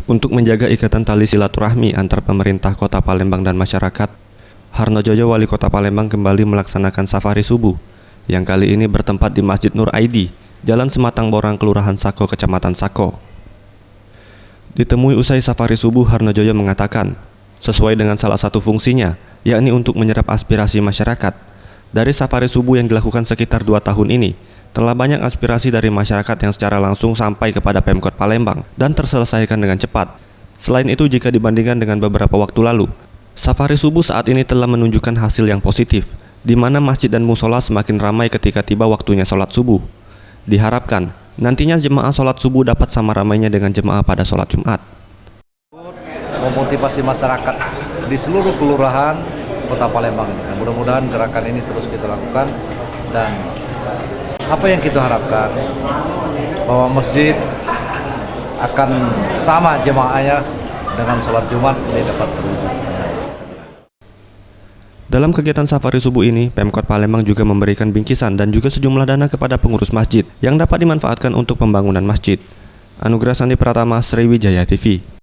Untuk menjaga ikatan tali silaturahmi antar pemerintah Kota Palembang dan masyarakat, Harnojoyo, Wali Kota Palembang, kembali melaksanakan safari subuh yang kali ini bertempat di Masjid Nur Aidi, Jalan Sematang Borang, Kelurahan Sako, Kecamatan Sako. Ditemui usai safari subuh, Harnojoyo mengatakan, sesuai dengan salah satu fungsinya, yakni untuk menyerap aspirasi masyarakat. Dari safari subuh yang dilakukan sekitar 2 tahun ini, telah banyak aspirasi dari masyarakat yang secara langsung sampai kepada Pemkot Palembang dan terselesaikan dengan cepat. Selain itu, jika dibandingkan dengan beberapa waktu lalu, safari subuh saat ini telah menunjukkan hasil yang positif, di mana masjid dan musola semakin ramai ketika tiba waktunya sholat subuh. Diharapkan, nantinya jemaah sholat subuh dapat sama ramainya dengan jemaah pada sholat Jumat. Memotivasi masyarakat di seluruh kelurahan Kota Palembang ini. Mudah-mudahan gerakan ini terus kita lakukan, dan apa yang kita harapkan bahwa masjid akan sama jemaahnya dengan sholat Jumat ini dapat terwujud. Dalam kegiatan safari subuh ini, Pemkot Palembang juga memberikan bingkisan dan juga sejumlah dana kepada pengurus masjid yang dapat dimanfaatkan untuk pembangunan masjid. Anugerah Sandi Pratama, Sriwijaya TV.